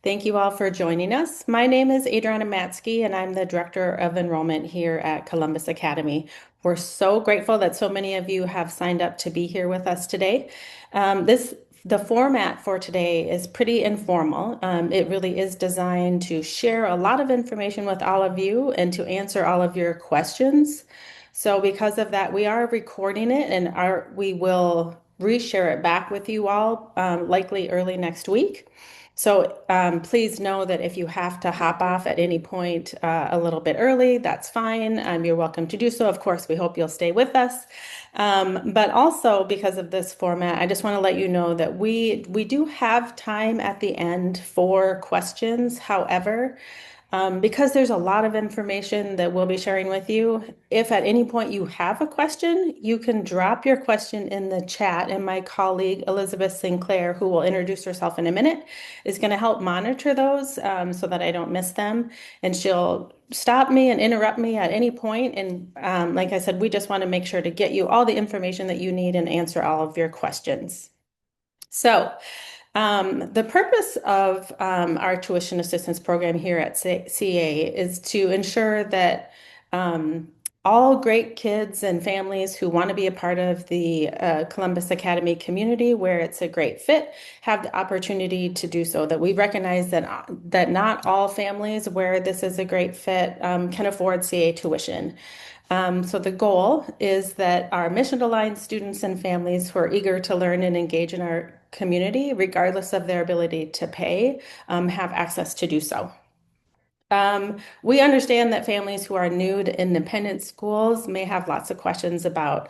Thank you all for joining us. My name is Adriana Matsky, and I'm the Director of Enrollment here at Columbus Academy. We're so grateful that so many of you have signed up to be here with us today. The format for today is pretty informal. It really is designed to share a lot of information with all of you and to answer all of your questions. So because of that, we are recording it and we will reshare it back with you all, likely early next week. So please know that if you have to hop off at any point a little bit early, that's fine. You're welcome to do so. Of course, we hope you'll stay with us. But also because of this format, I just want to let you know that we do have time at the end for questions. However, because there's a lot of information that we'll be sharing with you. If at any point you have a question, you can drop your question in the chat, and my colleague Elizabeth Sinclair, who will introduce herself in a minute, is going to help monitor those so that I don't miss them. And she'll stop me and interrupt me at any point. And like I said, we just want to make sure to get you all the information that you need and answer all of your questions. So, the purpose of our tuition assistance program here at CA is to ensure that all great kids and families who want to be a part of the Columbus Academy community where it's a great fit have the opportunity to do so. That we recognize that not all families where this is a great fit can afford CA tuition. So the goal is that our mission-aligned students and families who are eager to learn and engage in our community, regardless of their ability to pay, have access to do so. We understand that families who are new to independent schools may have lots of questions about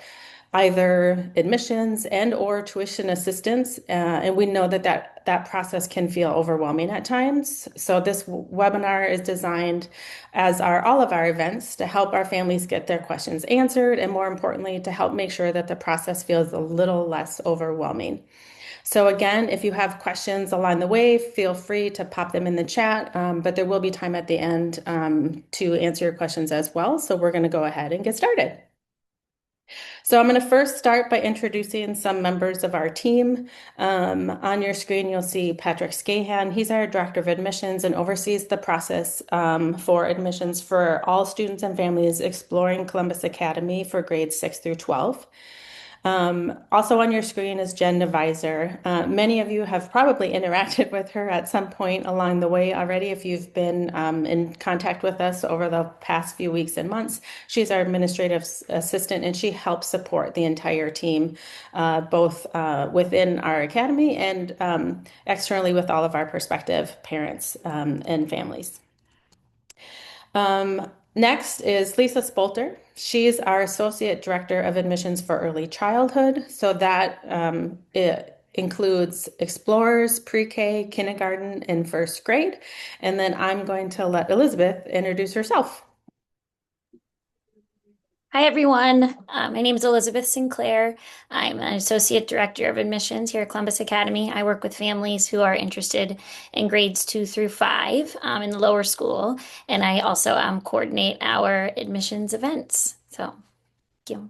either admissions and or tuition assistance, and we know that process can feel overwhelming at times. So this webinar is designed, as are all of our events, to help our families get their questions answered, and more importantly, to help make sure that the process feels a little less overwhelming. So again, if you have questions along the way, feel free to pop them in the chat, but there will be time at the end to answer your questions as well. So we're going to go ahead and get started. So I'm going to first start by introducing some members of our team. On your screen, you'll see Patrick Scahan. He's our Director of Admissions and oversees the process for admissions for all students and families exploring Columbus Academy for grades 6 through 12. Also on your screen is Jen Deviser. Many of you have probably interacted with her at some point along the way already if you've been in contact with us over the past few weeks and months. She's our administrative assistant and she helps support the entire team, both within our academy and externally with all of our prospective parents and families. Next is Lisa Spolter. She's our Associate Director of Admissions for Early Childhood. So that it includes Explorers, Pre-K, Kindergarten, and first grade. And then I'm going to let Elizabeth introduce herself. Hi, everyone. My name is Elizabeth Sinclair. I'm an Associate Director of Admissions here at Columbus Academy. I work with families who are interested in grades 2 through 5 in the lower school, and I also coordinate our admissions events. So, thank you.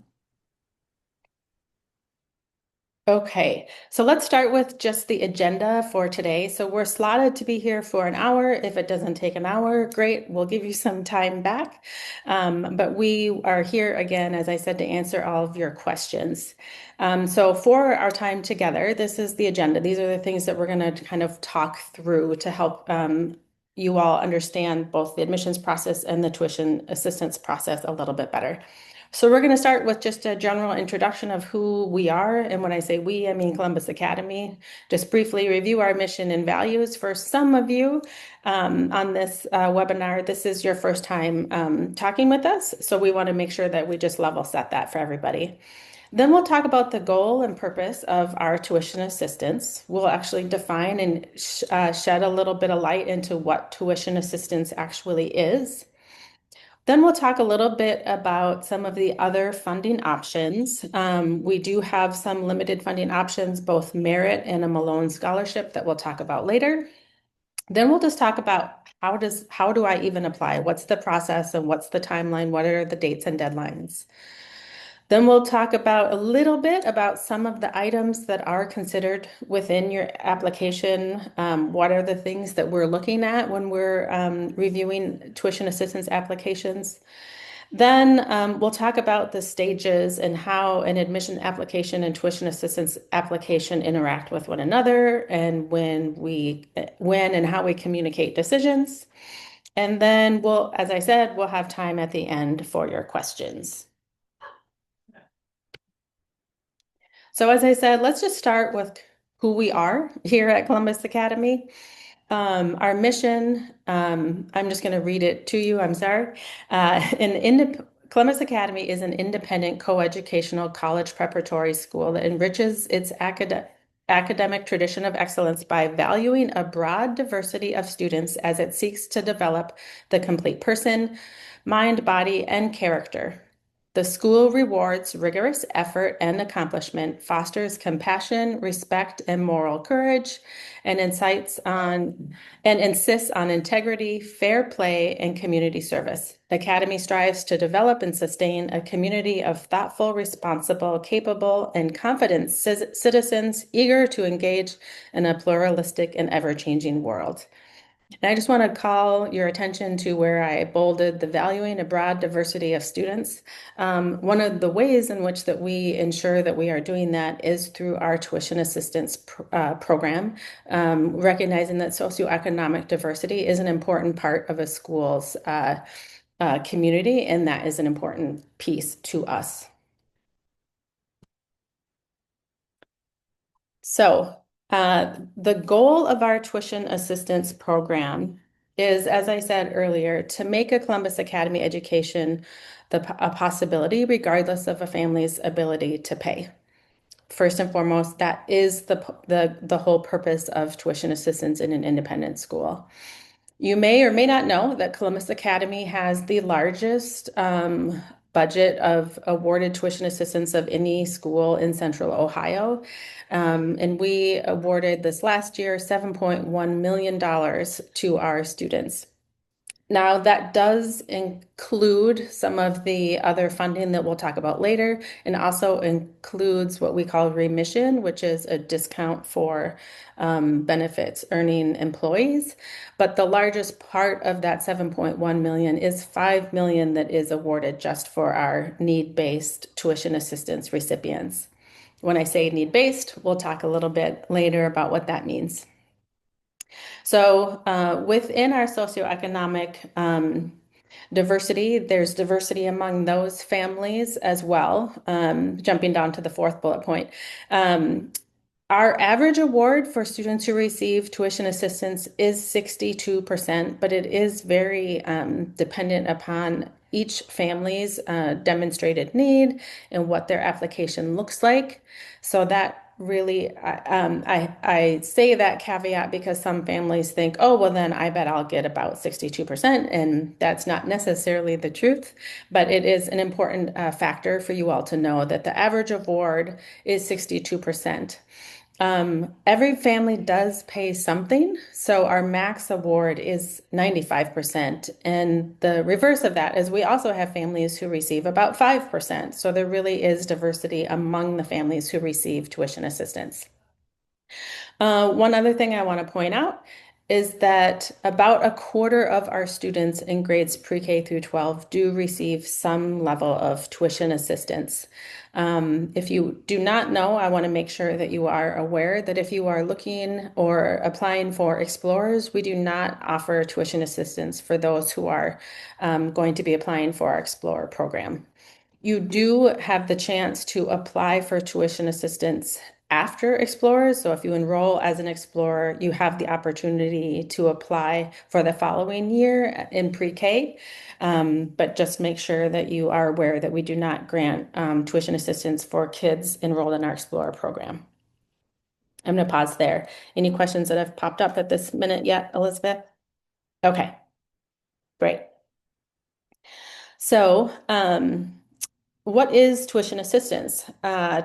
Okay, so let's start with just the agenda for today. So we're slotted to be here for an hour. If it doesn't take an hour, great, we'll give you some time back. But we are here again, as I said, to answer all of your questions. So for our time together, this is the agenda. These are the things that we're going to kind of talk through to help you all understand both the admissions process and the tuition assistance process a little bit better. So we're going to start with just a general introduction of who we are. And when I say we, I mean Columbus Academy. Just briefly review our mission and values. For some of you on this webinar, this is your first time talking with us. So we want to make sure that we just level set that for everybody. Then we'll talk about the goal and purpose of our tuition assistance. We'll actually define and shed a little bit of light into what tuition assistance actually is. Then we'll talk a little bit about some of the other funding options. We do have some limited funding options, both merit and a Malone scholarship that we'll talk about later. Then we'll just talk about how do I even apply? What's the process and what's the timeline? What are the dates and deadlines? Then we'll talk about a little bit about some of the items that are considered within your application. What are the things that we're looking at when we're reviewing tuition assistance applications? Then we'll talk about the stages and how an admission application and tuition assistance application interact with one another, and when and how we communicate decisions. And then as I said, we'll have time at the end for your questions. So as I said, let's just start with who we are here at Columbus Academy. Our mission, I'm just going to read it to you. I'm sorry. Columbus Academy is an independent coeducational college preparatory school that enriches its academic tradition of excellence by valuing a broad diversity of students as it seeks to develop the complete person, mind, body, and character. The school rewards rigorous effort and accomplishment, fosters compassion, respect, and moral courage, and insists on integrity, fair play, and community service. The Academy strives to develop and sustain a community of thoughtful, responsible, capable, and confident citizens eager to engage in a pluralistic and ever-changing world. And I just want to call your attention to where I bolded the valuing a broad diversity of students. One of the ways in which that we ensure that we are doing that is through our tuition assistance program, recognizing that socioeconomic diversity is an important part of a school's community, and that is an important piece to us. So the goal of our tuition assistance program is, as I said earlier, to make a Columbus Academy education a possibility regardless of a family's ability to pay. First and foremost, that is the whole purpose of tuition assistance in an independent school. You may or may not know that Columbus Academy has the largest budget of awarded tuition assistance of any school in Central Ohio. And we awarded this last year $7.1 million to our students. Now, that does include some of the other funding that we'll talk about later, and also includes what we call remission, which is a discount for benefits earning employees. But the largest part of that 7.1 million is 5 million that is awarded just for our need-based tuition assistance recipients. When I say need-based, we'll talk a little bit later about what that means. So within our socioeconomic diversity, there's diversity among those families as well. Jumping down to the fourth bullet point. Our average award for students who receive tuition assistance is 62%, but it is very dependent upon each family's demonstrated need and what their application looks like. So that really, I say that caveat because some families think, oh, well, then I bet I'll get about 62%. And that's not necessarily the truth, but it is an important factor for you all to know that the average award is 62%. Every family does pay something, so our max award is 95%. And the reverse of that is we also have families who receive about 5%. So there really is diversity among the families who receive tuition assistance. One other thing I want to point out is that about a quarter of our students in grades pre-K through 12 do receive some level of tuition assistance. If you do not know, I want to make sure that you are aware that if you are looking or applying for Explorers, we do not offer tuition assistance for those who are going to be applying for our Explorer program. You do have the chance to apply for tuition assistance after Explorers. So if you enroll as an Explorer, you have the opportunity to apply for the following year in pre-K. But just make sure that you are aware that we do not grant tuition assistance for kids enrolled in our Explorer program. I'm going to pause there. Any questions that have popped up at this minute yet, Elizabeth? Okay, great. So, What is tuition assistance?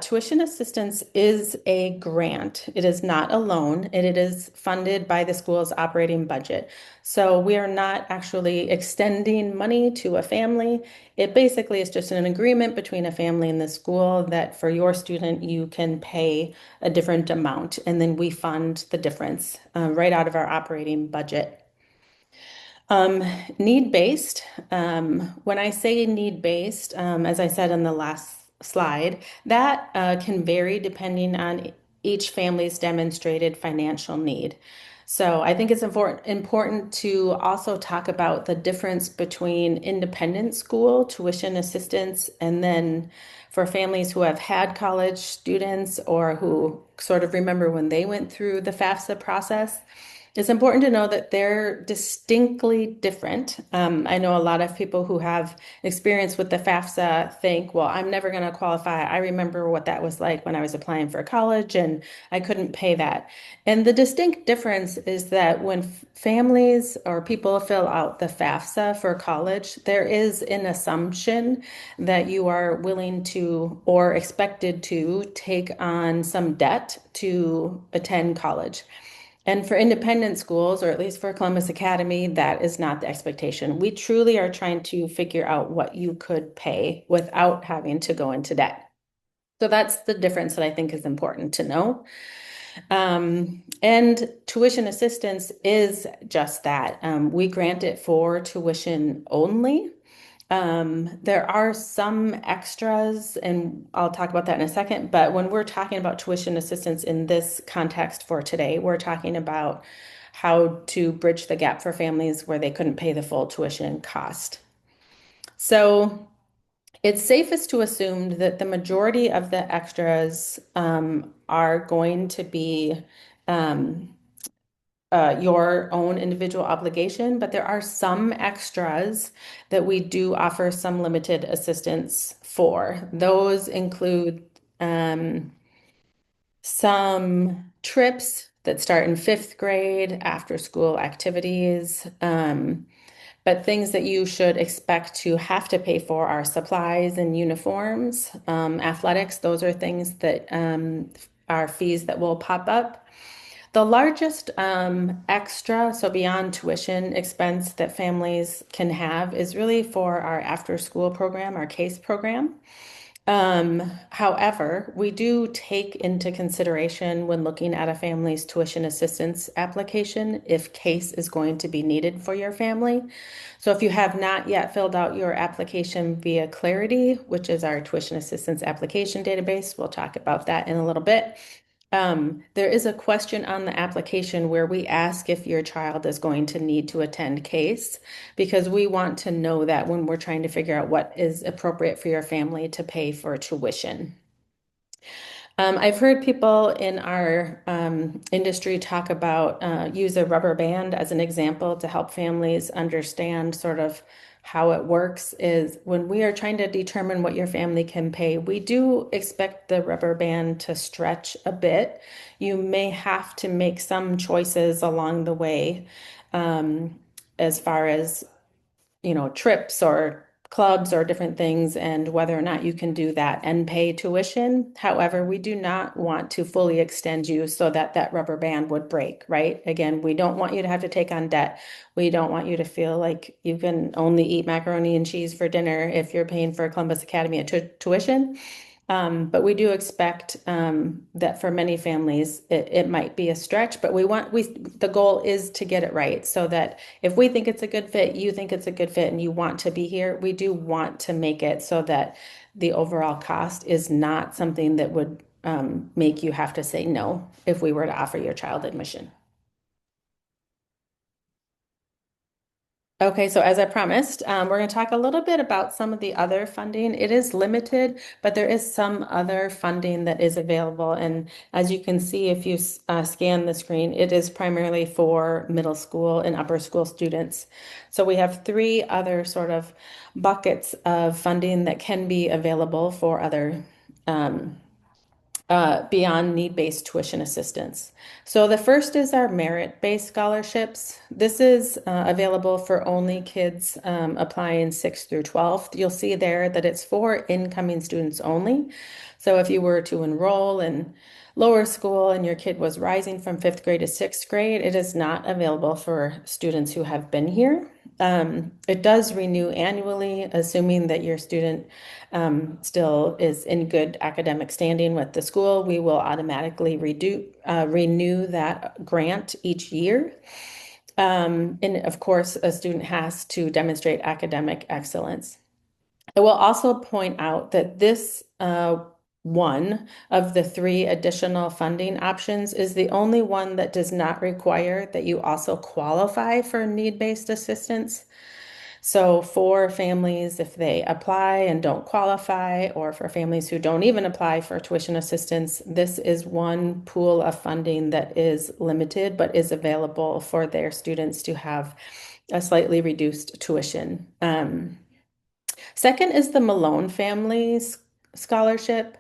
Tuition assistance is a grant. It is not a loan, and it is funded by the school's operating budget. So we are not actually extending money to a family. It basically is just an agreement between a family and the school that for your student, you can pay a different amount, and then we fund the difference right out of our operating budget. Um, Need-based. When I say need-based, as I said in the last slide, that can vary depending on each family's demonstrated financial need. So I think it's important to also talk about the difference between independent school tuition assistance and then for families who have had college students or who sort of remember when they went through the FAFSA process. It's important to know that they're distinctly different. I know a lot of people who have experience with the FAFSA think, well, I'm never going to qualify. I remember what that was like when I was applying for college and I couldn't pay that. And the distinct difference is that when families or people fill out the FAFSA for college, there is an assumption that you are willing to or expected to take on some debt to attend college. And for independent schools, or at least for Columbus Academy, that is not the expectation. We truly are trying to figure out what you could pay without having to go into debt. So that's the difference that I think is important to know. And tuition assistance is just that. We grant it for tuition only. There are some extras, and I'll talk about that in a second. But when we're talking about tuition assistance in this context for today, we're talking about how to bridge the gap for families where they couldn't pay the full tuition cost. So it's safest to assume that the majority of the extras are going to be um, your own individual obligation, but there are some extras that we do offer some limited assistance for. Those include some trips that start in fifth grade, after school activities, but things that you should expect to have to pay for are supplies and uniforms, athletics. Those are things that are fees that will pop up. The largest extra, so beyond tuition expense that families can have is really for our after school program, our CASE program. However, we do take into consideration when looking at a family's tuition assistance application if CASE is going to be needed for your family. So if you have not yet filled out your application via Clarity, which is our tuition assistance application database, we'll talk about that in a little bit. There is a question on the application where we ask if your child is going to need to attend CASE because we want to know that when we're trying to figure out what is appropriate for your family to pay for tuition. I've heard people in our industry talk about use a rubber band as an example to help families understand sort of how it works is when we are trying to determine what your family can pay, we do expect the rubber band to stretch a bit. You may have to make some choices along the way as far as trips or clubs or different things and whether or not you can do that and pay tuition. However, we do not want to fully extend you so that that rubber band would break, right? Again, we don't want you to have to take on debt. We don't want you to feel like you can only eat macaroni and cheese for dinner if you're paying for Columbus Academy tuition. But we do expect that for many families it might be a stretch, but the goal is to get it right so that if we think it's a good fit, you think it's a good fit, and you want to be here, we do want to make it so that the overall cost is not something that would make you have to say no if we were to offer your child admission. Okay, so as I promised, we're going to talk a little bit about some of the other funding. It is limited, but there is some other funding that is available. And as you can see, if you scan the screen, it is primarily for middle school and upper school students. So we have three other sort of buckets of funding that can be available for other beyond need-based tuition assistance. So the first is our merit-based scholarships. This is available for only kids applying 6th through 12th. You'll see there that it's for incoming students only. So if you were to enroll in lower school and your kid was rising from 5th grade to 6th grade, it is not available for students who have been here. It does renew annually, assuming that your student still is in good academic standing with the school. We will automatically renew that grant each year. And of course, a student has to demonstrate academic excellence. I will also point out that this one of the three additional funding options is the only one that does not require that you also qualify for need-based assistance. So for families, if they apply and don't qualify, or for families who don't even apply for tuition assistance, this is one pool of funding that is limited but is available for their students to have a slightly reduced tuition. Second is the Malone Families Scholarship.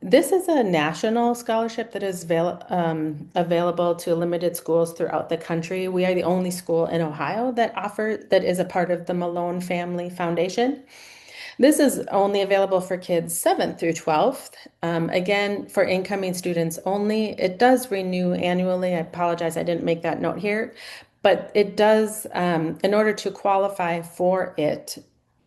This is a national scholarship that is available to limited schools throughout the country. We are the only school in Ohio that is a part of the Malone Family Foundation. This is only available for kids 7th through 12th. Again, for incoming students only. It does renew annually. I apologize, I didn't make that note here, but it does, in order to qualify for it,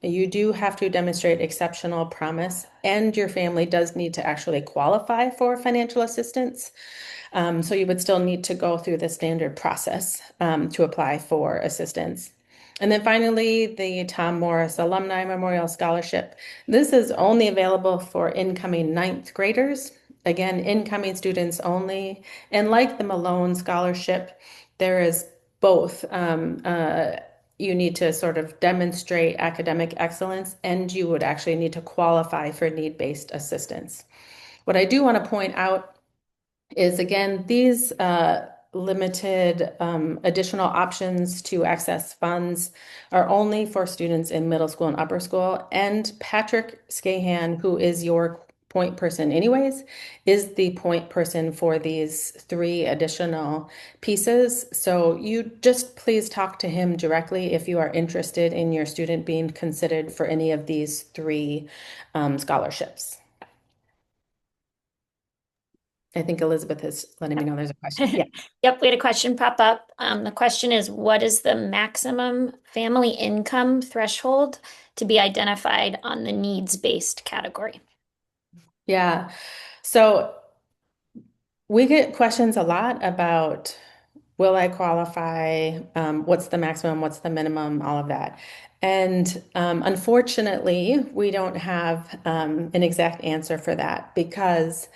you do have to demonstrate exceptional promise, and your family does need to actually qualify for financial assistance. So you would still need to go through the standard process to apply for assistance. And then finally, the Tom Morris Alumni Memorial Scholarship. This is only available for incoming 9th graders. Again, incoming students only. And like the Malone Scholarship, there is both. You need to sort of demonstrate academic excellence, and you would actually need to qualify for need-based assistance. What I do want to point out is, again, these limited additional options to access funds are only for students in middle school and upper school. And Patrick Scahan, who is your point person anyways, is the point person for these three additional pieces. So you just please talk to him directly if you are interested in your student being considered for any of these three scholarships. I think Elizabeth is letting me know there's a question. Yeah. Yep, we had a question pop up. The question is, what is the maximum family income threshold to be identified on the needs-based category? Yeah. So we get questions a lot about, will I qualify? What's the maximum? What's the minimum? All of that. And unfortunately, we don't have an exact answer for that because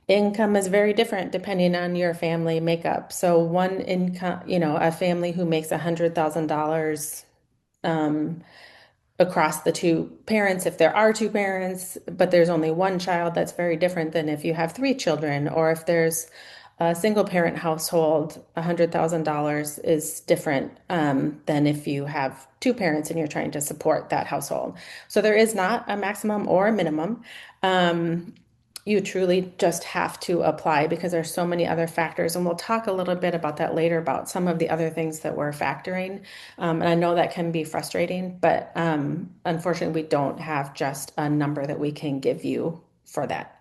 income is very different depending on your family makeup. So one income, a family who makes $100,000 across the two parents, if there are two parents, but there's only one child, that's very different than if you have three children, or if there's a single parent household, $100,000 is different than if you have two parents and you're trying to support that household. So there is not a maximum or a minimum. You truly just have to apply because there's so many other factors. And we'll talk a little bit about that later about some of the other things that we're factoring. And I know that can be frustrating, but unfortunately, we don't have just a number that we can give you for that.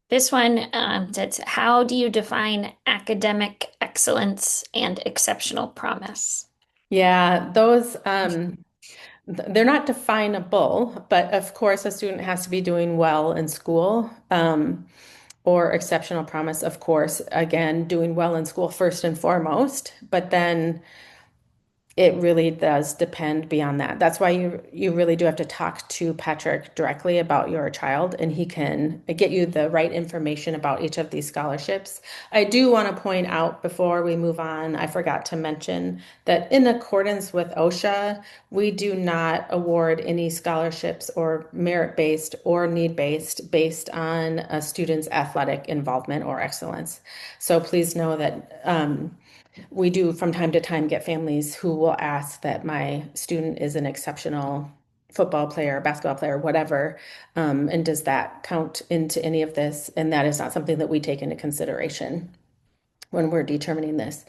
This one says, how do you define academic excellence and exceptional promise? Yeah, those they're not definable, but of course, a student has to be doing well in school. Or exceptional promise, of course, again, doing well in school first and foremost, but then it really does depend beyond that. That's why you really do have to talk to Patrick directly about your child, and he can get you the right information about each of these scholarships. I do want to point out before we move on, I forgot to mention that in accordance with OSHA, we do not award any scholarships or merit-based or need-based based on a student's athletic involvement or excellence. So please know that We do from time to time get families who will ask that my student is an exceptional football player, basketball player, whatever. And does that count into any of this? And that is not something that we take into consideration when we're determining this.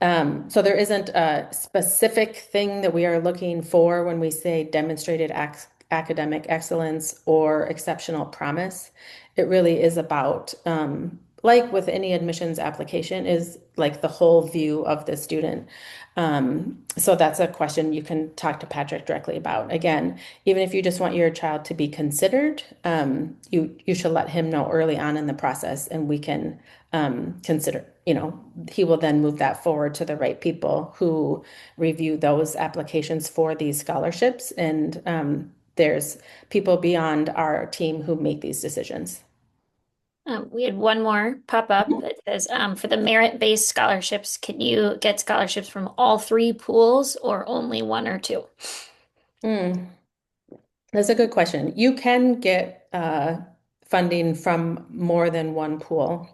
So there isn't a specific thing that we are looking for when we say demonstrated academic excellence or exceptional promise. It really is about, like with any admissions application, is like the whole view of the student. So that's a question you can talk to Patrick directly about. Again, even if you just want your child to be considered, you should let him know early on in the process, and we can consider, he will then move that forward to the right people who review those applications for these scholarships. And there's people beyond our team who make these decisions. We had one more pop up that says, for the merit-based scholarships, can you get scholarships from all three pools or only one or two? Mm, that's a good question. You can get funding from more than one pool.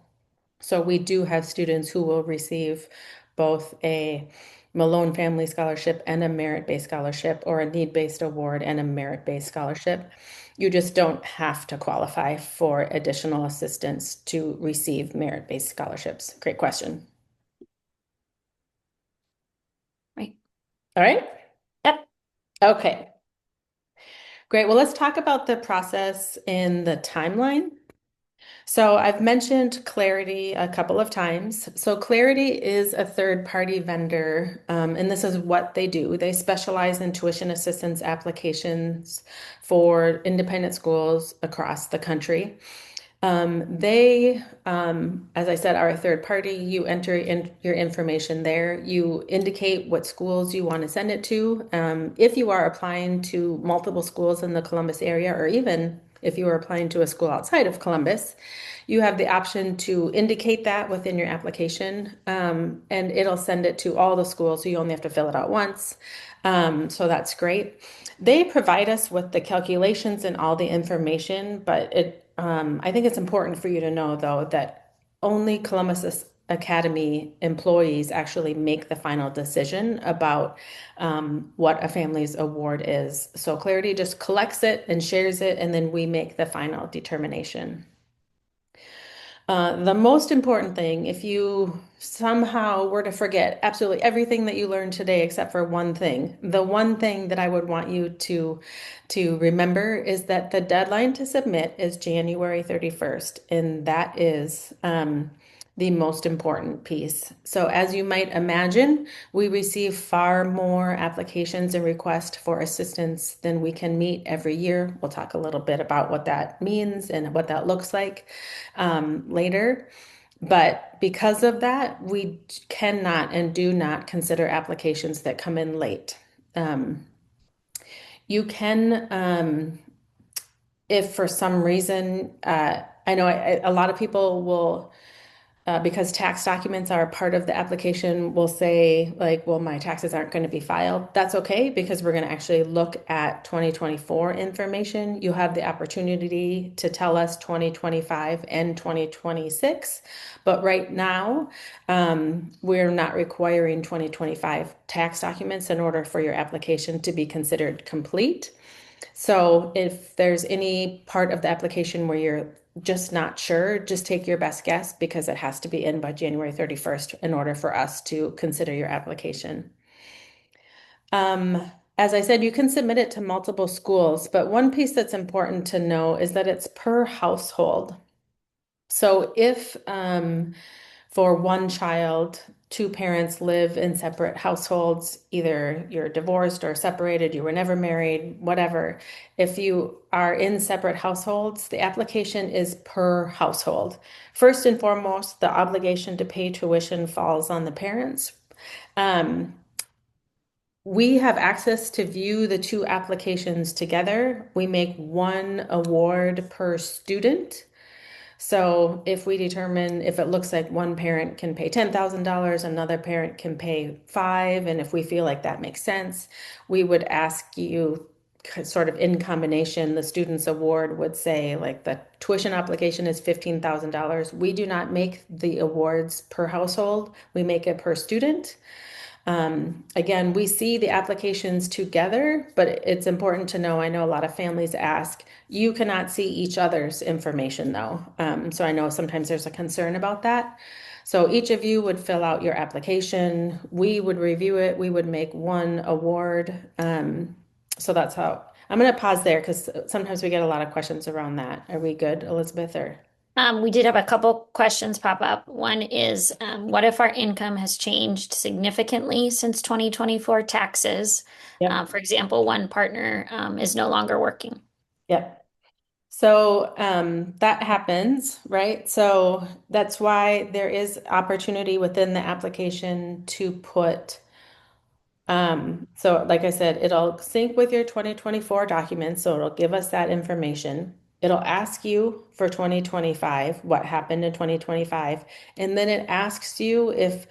So we do have students who will receive both a Malone Family Scholarship and a merit-based scholarship, or a need-based award and a merit-based scholarship. You just don't have to qualify for additional assistance to receive merit-based scholarships. Great question. Right. All right. Yep. Okay. Great. Well, let's talk about the process in the timeline. So I've mentioned Clarity a couple of times. So Clarity is a third-party vendor, and this is what they do. They specialize in tuition assistance applications for independent schools across the country. As I said, are a third party. You enter in your information there. You indicate what schools you want to send it to. If you are applying to multiple schools in the Columbus area, or even if you are applying to a school outside of Columbus, you have the option to indicate that within your application, and it'll send it to all the schools. So you only have to fill it out once. So that's great. They provide us with the calculations and all the information, but I think it's important for you to know, though, that only Columbus Academy employees actually make the final decision about what a family's award is. So Clarity just collects it and shares it, and then we make the final determination. The most important thing, if you somehow were to forget absolutely everything that you learned today except for one thing, the one thing that I would want you to remember is that the deadline to submit is January 31st, and that is the most important piece. So as you might imagine, we receive far more applications and requests for assistance than we can meet every year. We'll talk a little bit about what that means and what that looks like later. But because of that, we cannot and do not consider applications that come in late. You can, if for some reason, I know a lot of people will, because tax documents are part of the application, will say like, well, my taxes aren't going to be filed. That's okay, because we're going to actually look at 2024 information. You have the opportunity to tell us 2025 and 2026, but right now we're not requiring 2025 tax documents in order for your application to be considered complete. So if there's any part of the application where you're just not sure, just take your best guess, because it has to be in by January 31st in order for us to consider your application. As I said, you can submit it to multiple schools, but one piece that's important to know is that it's per household. So if for one child, two parents live in separate households, either you're divorced or separated, you were never married, whatever. If you are in separate households, the application is per household. First and foremost, the obligation to pay tuition falls on the parents. We have access to view the two applications together. We make one award per student. So if we determine, if it looks like one parent can pay $10,000, another parent can pay five, and if we feel like that makes sense, we would ask you sort of in combination, the student's award would say like the tuition application is $15,000. We do not make the awards per household. We make it per student. Again, we see the applications together, but it's important to know, I know a lot of families ask, you cannot see each other's information though. So I know sometimes there's a concern about that. So each of you would fill out your application. We would review it. We would make one award. So that's how, I'm going to pause there because sometimes we get a lot of questions around that. Are we good, Elizabeth, or? We did have a couple questions pop up. One is, what if our income has changed significantly since 2024 taxes? Yep. For example, one partner is no longer working. Yep. So that happens, right? So that's why there is opportunity within the application to put, so like I said, it'll sync with your 2024 documents, so it'll give us that information. It'll ask you for 2025, what happened in 2025, and then it asks you if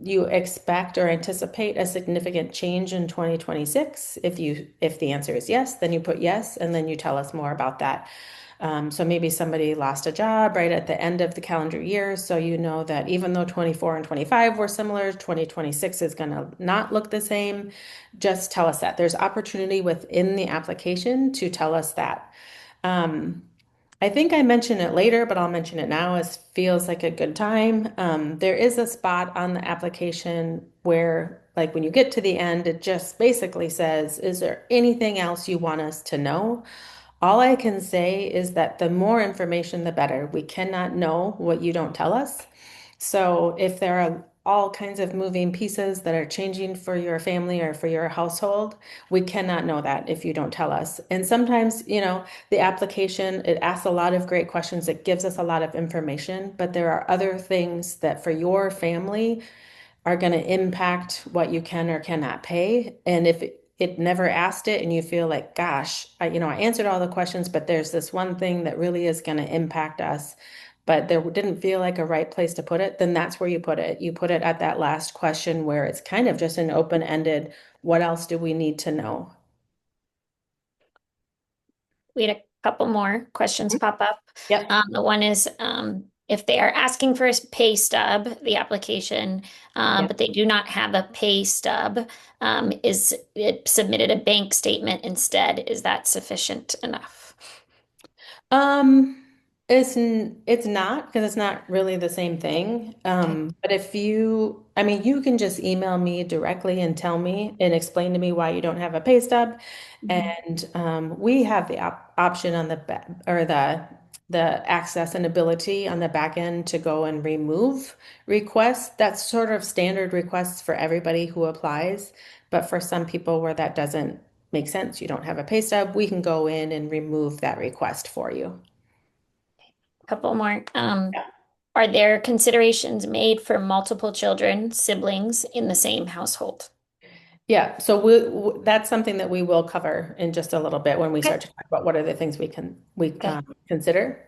you expect or anticipate a significant change in 2026. If the answer is yes, then you put yes, and then you tell us more about that. So maybe somebody lost a job right at the end of the calendar year. So you know that even though 24 and 25 were similar, 2026 is going to not look the same. Just tell us that. There's opportunity within the application to tell us that. I think I mention it later, but I'll mention it now as feels like a good time. There is a spot on the application where, like, when you get to the end, it just basically says, is there anything else you want us to know? All I can say is that the more information, the better. We cannot know what you don't tell us. So if there are all kinds of moving pieces that are changing for your family or for your household, we cannot know that if you don't tell us. And sometimes, the application, it asks a lot of great questions. It gives us a lot of information, but there are other things that for your family are going to impact what you can or cannot pay. And if it never asked it and you feel like, gosh, I answered all the questions, but there's this one thing that really is going to impact us, but there didn't feel like a right place to put it, then that's where you put it. You put it at that last question where it's kind of just an open-ended, what else do we need to know? We had a couple more questions pop up. Yep. The one is, if they are asking for a pay stub, the application, Yep. but they do not have a pay stub, is it submitted a bank statement instead? Is that sufficient enough? Um, it's not because it's not really the same thing. Okay. But I mean, you can just email me directly and tell me and explain to me why you don't have a pay stub. Mhm. And we have the option on the back or the access and ability on the back end to go and remove requests. That's sort of standard requests for everybody who applies. But for some people where that doesn't make sense, you don't have a pay stub, we can go in and remove that request for you. Couple more. Are there considerations made for multiple children, siblings in the same household? Yeah, so that's something that we will cover in just a little bit when we Okay. start to talk about what are the things we Okay. consider.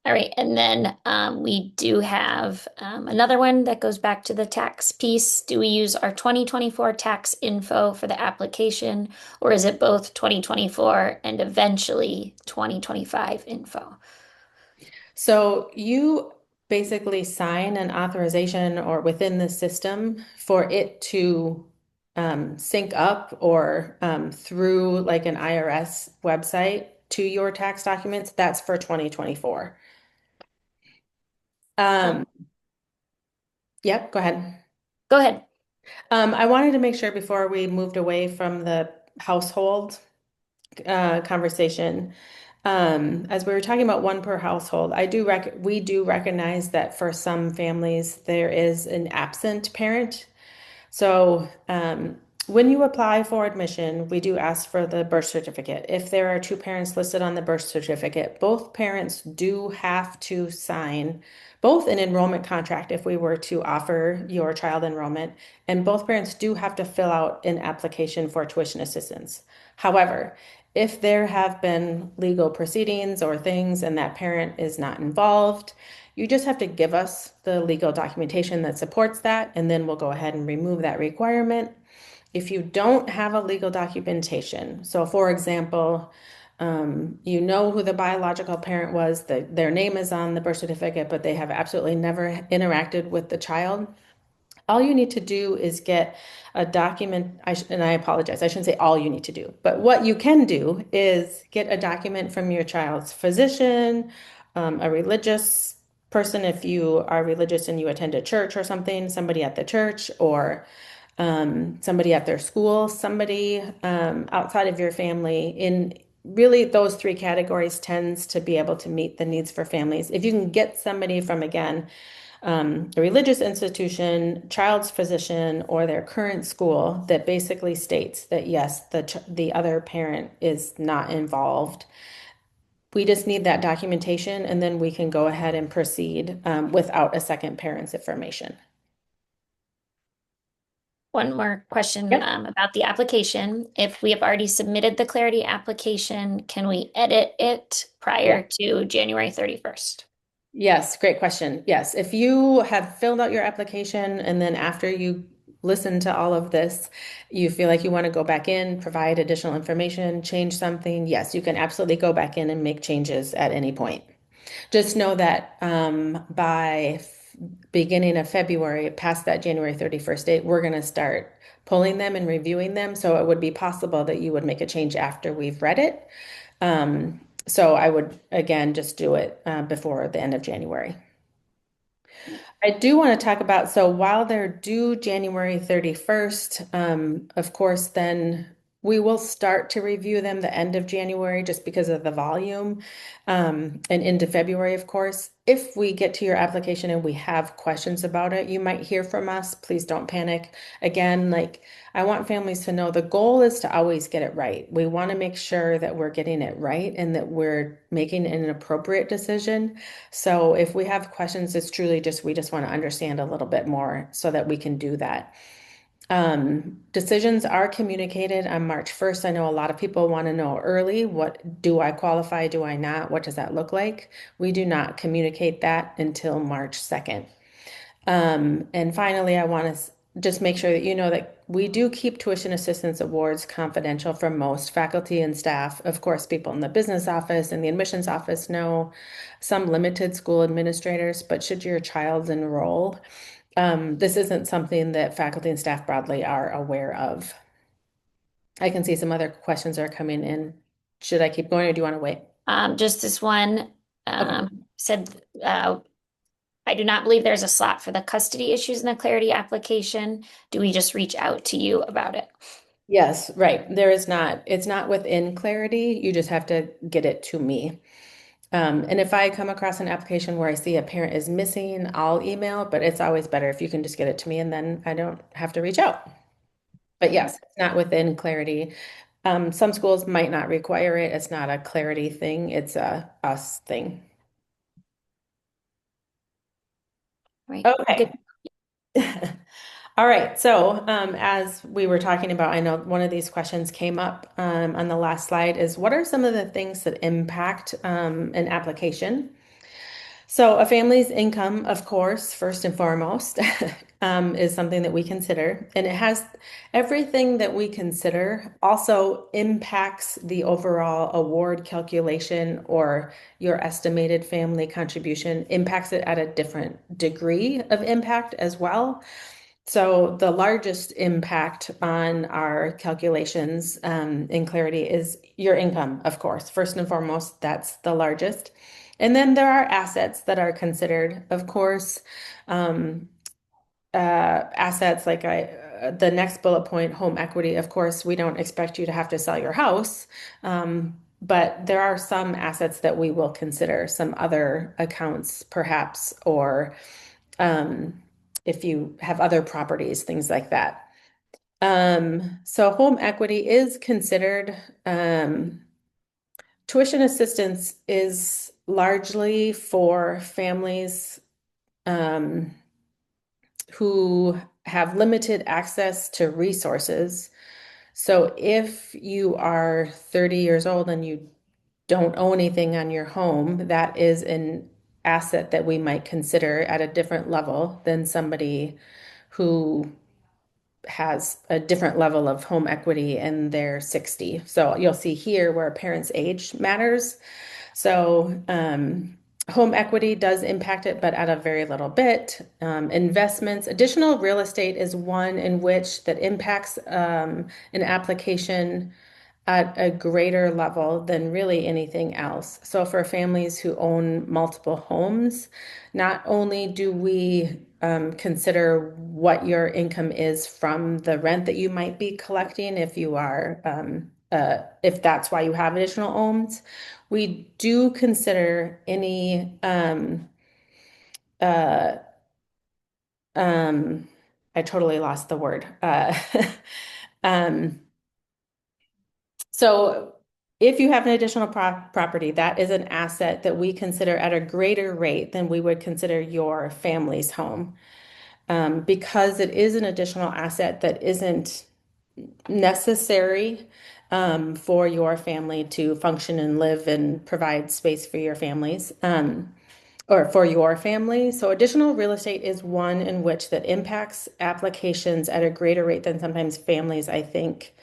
All right, and then we do have another one that goes back to the tax piece. Do we use our 2024 tax info for the application, or is it both 2024 and eventually 2025 info? So you basically sign an authorization or within the system for it to sync up or through like an IRS website to your tax documents. That's for 2024. Um, Um, yep, go ahead. Go ahead. I wanted to make sure before we moved away from the household conversation, as we were talking about one per household, we do recognize that for some families there is an absent parent. So, when you apply for admission, we do ask for the birth certificate. If there are two parents listed on the birth certificate, both parents do have to sign both an enrollment contract if we were to offer your child enrollment, and both parents do have to fill out an application for tuition assistance. However, if there have been legal proceedings or things and that parent is not involved, you just have to give us the legal documentation that supports that, and then we'll go ahead and remove that requirement. if you don't have a legal documentation, so for example, you know who the biological parent was, their name is on the birth certificate, but they have absolutely never interacted with the child. All you need to do is get a document, and I apologize, I shouldn't say all you need to do, but what you can do is get a document from your child's physician, a religious person, if you are religious and you attend a church or something, somebody at the church, or somebody at their school, somebody outside of your family. In really, those three categories tends to be able to meet the needs for families. If you can get somebody from, again, a religious institution, child's physician, or their current school that basically states that yes, the other parent is not involved. We just need that documentation, and then we can go ahead and proceed without a second parent's information. One more question Yep. about the application. If we have already submitted the Clarity application, can we edit it Yeah. prior to January 31st? Yes, great question. Yes, if you have filled out your application and then after you listen to all of this, you feel like you want to go back in, provide additional information, change something, yes, you can absolutely go back in and make changes at any point. Just know that by beginning of February, past that January 31st date, we're going to start pulling them and reviewing them. So it would be possible that you would make a change after we've read it. So I would, again, just do it before the end of January. I do want to talk about, so while they're due January 31st, of course, then we will start to review them the end of January just because of the volume, and into February, of course. If we get to your application and we have questions about it, you might hear from us. Please don't panic. Again, like I want families to know the goal is to always get it right. We want to make sure that we're getting it right and that we're making an appropriate decision. So if we have questions, it's truly just we just want to understand a little bit more so that we can do that. Decisions are communicated on March 1st. I know a lot of people want to know early, what do I qualify? Do I not? What does that look like? We do not communicate that until March 2nd. And finally, I want to just make sure that you know that we do keep tuition assistance awards confidential for most faculty and staff. Of course, people in the business office and the admissions office know, some limited school administrators, but should your child enroll, this isn't something that faculty and staff broadly are aware of. I can see some other questions are coming in. Should I keep going or do you want to wait? Just this one Okay. said, I do not believe there's a slot for the custody issues in the Clarity application. Do we just reach out to you about it? Yes, right. There is not, it's not within Clarity. You just have to get it to me. And if I come across an application where I see a parent is missing, I'll email, but it's always better if you can just get it to me and then I don't have to reach out. But yes, it's not within Clarity. Some schools might not require it. It's not a Clarity thing. It's a us thing. Right. Good. Okay. All right. So, as we were talking about, I know one of these questions came up on the last slide is what are some of the things that impact an application? So, a family's income, of course, first and foremost, is something that we consider. And it has everything that we consider also impacts the overall award calculation or your estimated family contribution, impacts it at a different degree of impact as well. So the largest impact on our calculations in Clarity is your income, of course. First and foremost, that's the largest. And then there are assets that are considered, of course, assets like the next bullet point, home equity. Of course, we don't expect you to have to sell your house, but there are some assets that we will consider, some other accounts perhaps, or if you have other properties, things like that. So home equity is considered. Tuition assistance is largely for families who have limited access to resources. So if you are 30 years old and you don't own anything on your home, that is an asset that we might consider at a different level than somebody who has a different level of home equity and they're 60. So you'll see here where a parent's age matters. So home equity does impact it, but at a very little bit. Investments, additional real estate is one in which that impacts an application at a greater level than really anything else. So for families who own multiple homes, not only do we consider what your income is from the rent that you might be collecting if you are if that's why you have additional homes, we do consider any uh, um, I totally lost the word. Um, So if you have an additional property, that is an asset that we consider at a greater rate than we would consider your family's home. Because it is an additional asset that isn't necessary for your family to function and live and provide space for your families. Or for your family. So additional real estate is one in which that impacts applications at a greater rate than sometimes families, I think,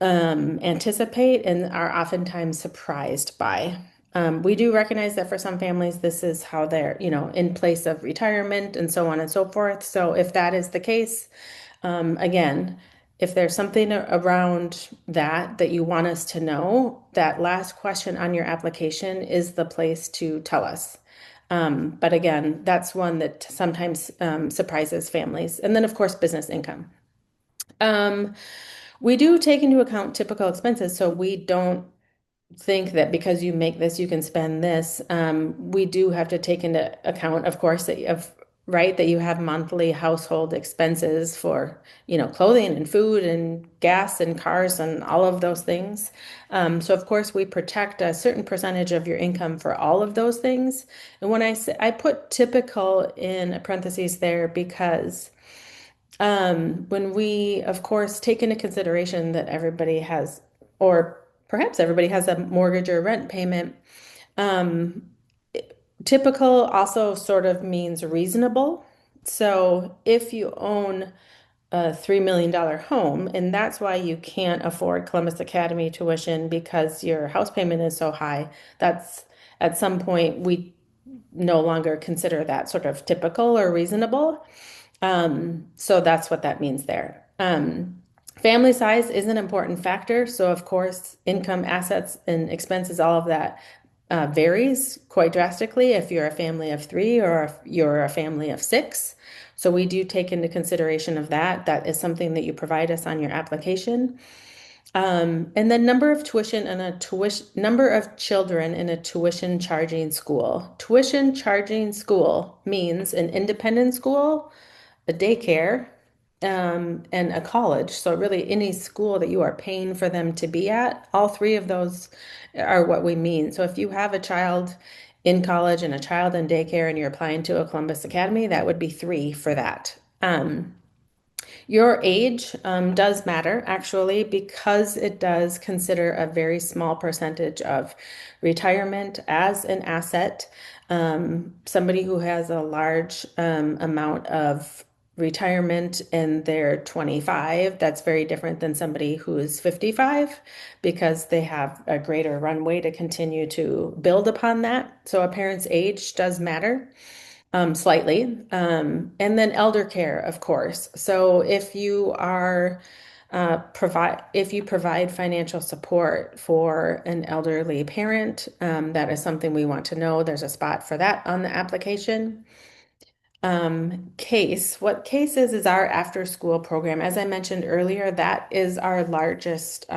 anticipate and are oftentimes surprised by. We do recognize that for some families, this is how they're, in place of retirement and so on and so forth. So if that is the case, again, if there's something around that you want us to know, that last question on your application is the place to tell us. But again, that's one that sometimes surprises families. And then, of course, business income. Um, we do take into account typical expenses, so we don't think that because you make this, you can spend this. We do have to take into account, of course, right, that you have monthly household expenses for, clothing and food and gas and cars and all of those things. So of course, we protect a certain percentage of your income for all of those things. And when I say I put typical in parentheses there because when we, of course, take into consideration that everybody has, or perhaps everybody has a mortgage or rent payment, um, typical also sort of means reasonable. So if you own a $3 million home, and that's why you can't afford Columbus Academy tuition because your house payment is so high, that's at some point we no longer consider that sort of typical or reasonable. So that's what that means there. Family size is an important factor. So of course, income, assets, and expenses, all of that varies quite drastically if you're a family of three or if you're a family of six. So we do take into consideration of that. That is something that you provide us on your application. And then number of children in a tuition charging school. Tuition charging school means an independent school, a daycare, and a college. So really any school that you are paying for them to be at, all three of those are what we mean. So if you have a child in college and a child in daycare and you're applying to a Columbus Academy, that would be three for that. Your age does matter actually because it does consider a very small percentage of retirement as an asset. Somebody who has a large amount of retirement and they're 25, that's very different than somebody who's 55 because they have a greater runway to continue to build upon that. So a parent's age does matter slightly. And then elder care, of course. So if you are if you provide financial support for an elderly parent, that is something we want to know. There's a spot for that on the application. What CASE is our after school program. As I mentioned earlier, that is our largest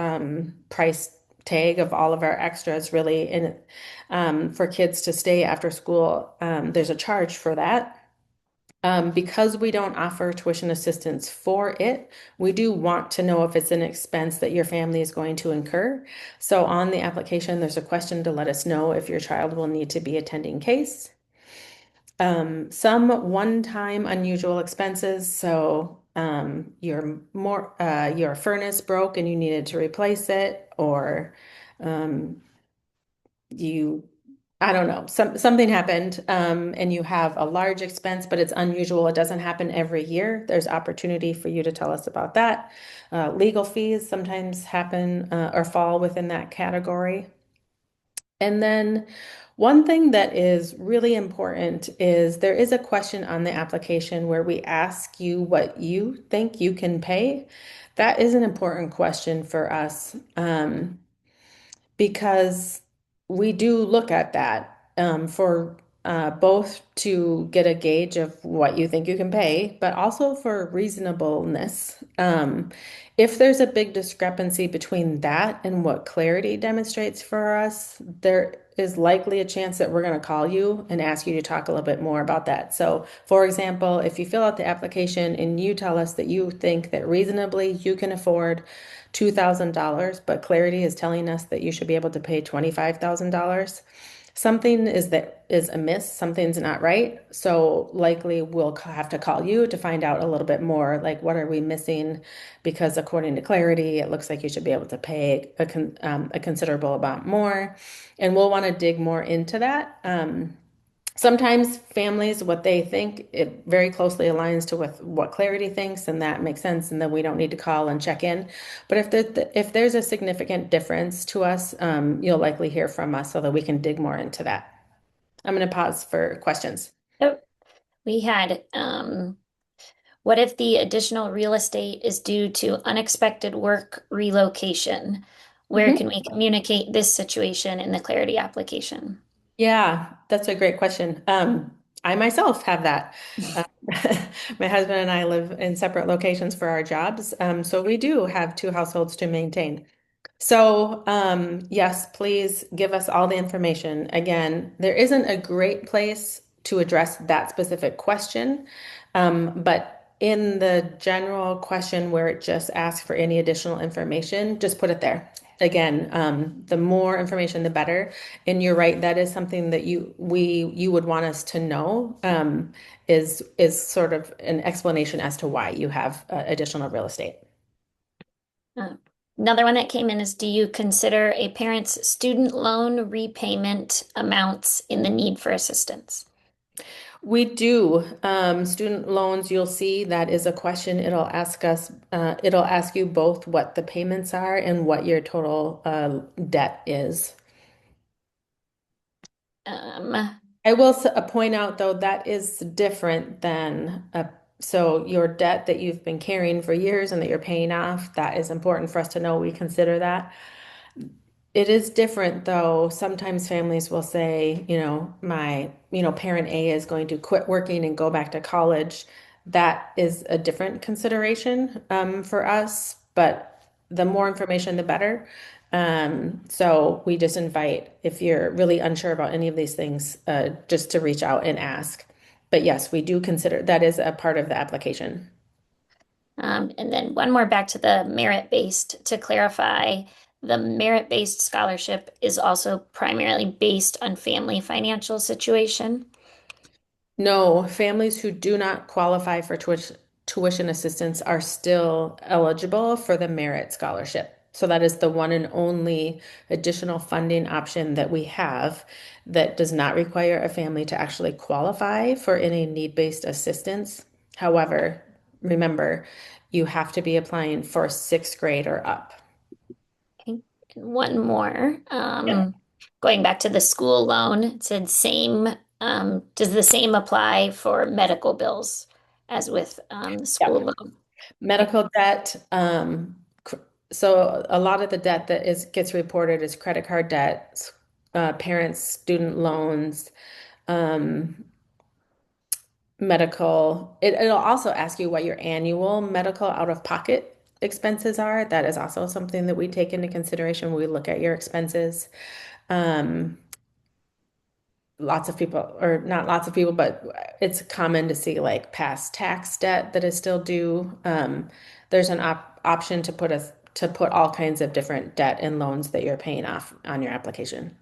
price tag of all of our extras, really. And for kids to stay after school, there's a charge for that. Because we don't offer tuition assistance for it, we do want to know if it's an expense that your family is going to incur. So on the application, there's a question to let us know if your child will need to be attending CASE. Some one-time unusual expenses. So your furnace broke and you needed to replace it, or you I don't know, something happened, and you have a large expense, but it's unusual. It doesn't happen every year. There's opportunity for you to tell us about that. Legal fees sometimes happen or fall within that category. And then one thing that is really important is there is a question on the application where we ask you what you think you can pay. That is an important question for us. Because we do look at that for both to get a gauge of what you think you can pay, but also for reasonableness. If there's a big discrepancy between that and what Clarity demonstrates for us, there is likely a chance that we're going to call you and ask you to talk a little bit more about that. So, for example, if you fill out the application and you tell us that you think that reasonably you can afford $2,000, but Clarity is telling us that you should be able to pay $25,000. Something is amiss, something's not right. So likely we'll have to call you to find out a little bit more, like what are we missing? Because according to Clarity, it looks like you should be able to pay a considerable amount more, and we'll want to dig more into that. Sometimes families, what they think, it very closely aligns to with what Clarity thinks, and that makes sense, and then we don't need to call and check in. But if there's a significant difference to us, you'll likely hear from us so that we can dig more into that. I'm going to pause for questions. Oh, we had, what if the additional real estate is due to unexpected work relocation? Where Mhm. can we communicate this situation in the Clarity application? Yeah, that's a great question. I myself have that. Uh, my husband and I live in separate locations for our jobs, so we do have two households to maintain. So, yes, please give us all the information. Again, there isn't a great place to address that specific question, but in the general question where it just asks for any additional information, just put it there. Again, the more information, the better. And you're right, that is something that you would want us to know, is sort of an explanation as to why you have additional real estate. Uh, Another one that came in is, do you consider a parent's student loan repayment amounts in the need for assistance? We do. Student loans, you'll see that is a question. It'll ask you both what the payments are and what your total debt is. Um, I will point out though, that is different than so your debt that you've been carrying for years and that you're paying off, that is important for us to know. We consider that. It is different though. Sometimes families will say, parent A is going to quit working and go back to college. That is a different consideration for us, but the more information, the better. So we just invite, if you're really unsure about any of these things, just to reach out and ask. But yes, we do consider that is a part of the application. and then one more back to the merit-based to clarify, the merit-based scholarship is also primarily based on family financial situation. No, families who do not qualify for tuition assistance are still eligible for the merit scholarship. So that is the one and only additional funding option that we have that does not require a family to actually qualify for any need-based assistance. However, remember, you have to be applying for sixth grade or up. Okay. And one more, Yep. going back to the school loan, it said same, does the same apply for medical bills as with the school Yep. loan? Okay. Medical debt, so a lot of the debt that gets reported is credit card debt, parents' student loans, um, medical. It'll also ask you what your annual medical out-of-pocket expenses are. That is also something that we take into consideration when we look at your expenses. Um, Lots of people, or not lots of people, but it's common to see like past tax debt that is still due. There's an option to put all kinds of different debt and loans that you're paying off on your application.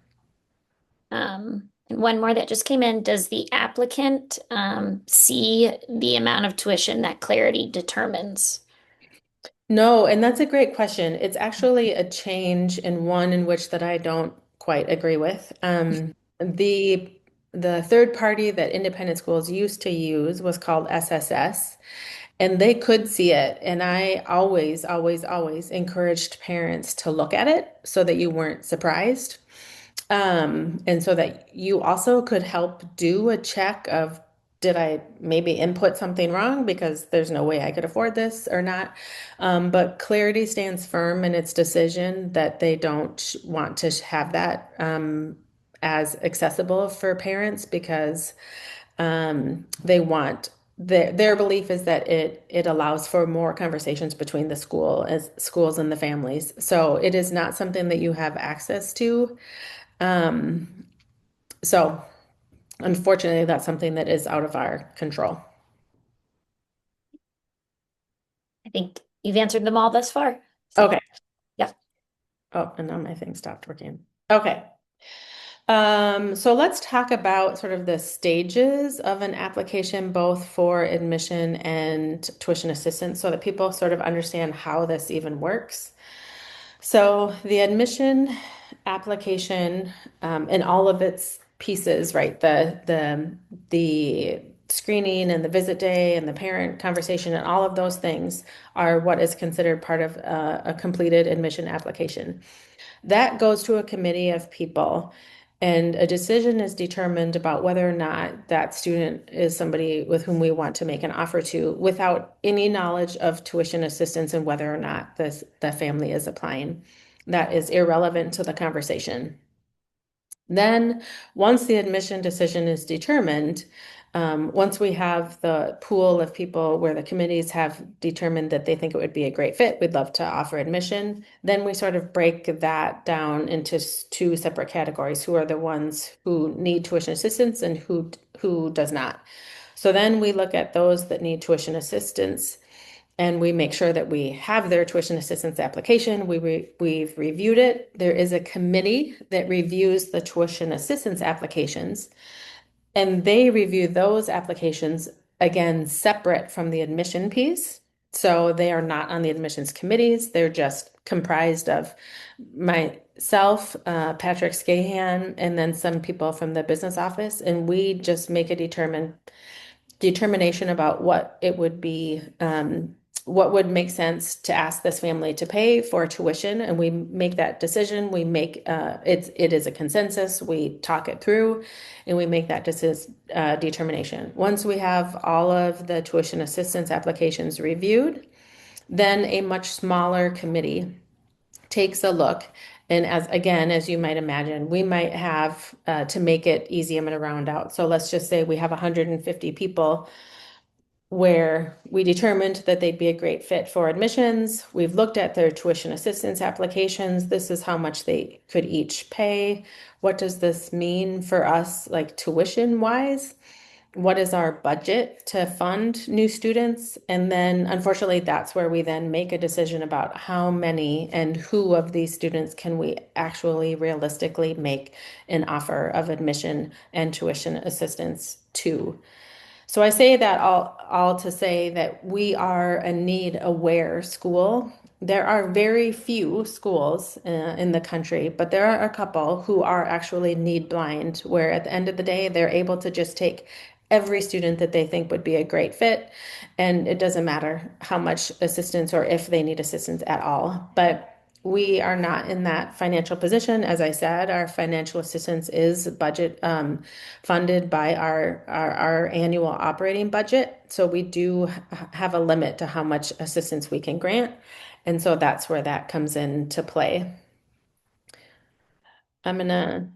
And one more that just came in, does the applicant see the amount of tuition that Clarity determines? No, and that's a great question. It's actually a change in one in which that I don't quite agree with. The the third party that independent schools used to use was called SSS, and they could see it. And I always, always, always encouraged parents to look at it so that you weren't surprised. And so that you also could help do a check of, did I maybe input something wrong because there's no way I could afford this or not? But Clarity stands firm in its decision that they don't want to have that as accessible for parents because they want their belief is that it allows for more conversations between the schools and the families. So it is not something that you have access to. Um, so unfortunately, that's something that is out of our control. I think you've answered them all thus far. So, Okay. yeah. Oh, and now my thing stopped working. Okay. So let's talk about sort of the stages of an application, both for admission and tuition assistance, so that people sort of understand how this even works. So the admission application and all of its pieces, right? The screening and the visit day and the parent conversation and all of those things are what is considered part of a completed admission application. That goes to a committee of people, and a decision is determined about whether or not that student is somebody with whom we want to make an offer to without any knowledge of tuition assistance and whether or not the family is applying. That is irrelevant to the conversation. Then, once the admission decision is determined, once we have the pool of people where the committees have determined that they think it would be a great fit, we'd love to offer admission. Then we sort of break that down into two separate categories: who are the ones who need tuition assistance and who does not. So then we look at those that need tuition assistance and we make sure that we have their tuition assistance application. We've reviewed it. There is a committee that reviews the tuition assistance applications, and they review those applications again separate from the admission piece. So they are not on the admissions committees. They're just comprised of myself, Patrick Scahan, and then some people from the business office. And we just make a determination about what it would be, what would make sense to ask this family to pay for tuition, and we make that decision. We make it is a consensus. We talk it through, and we make that determination. Once we have all of the tuition assistance applications reviewed, then a much smaller committee takes a look. And as you might imagine, we might have to make it easy. I'm going to round out. So let's just say we have 150 people where we determined that they'd be a great fit for admissions. We've looked at their tuition assistance applications. This is how much they could each pay. What does this mean for us, like tuition wise? What is our budget to fund new students? And then, unfortunately, that's where we then make a decision about how many and who of these students can we actually realistically make an offer of admission and tuition assistance to. So I say that all to say that we are a need aware school. There are very few schools in the country, but there are a couple who are actually need blind, where at the end of the day, they're able to just take every student that they think would be a great fit. And it doesn't matter how much assistance or if they need assistance at all. But we are not in that financial position. As I said, our financial assistance is budget funded by our annual operating budget. So we do have a limit to how much assistance we can grant. And so that's where that comes into play. I'm gonna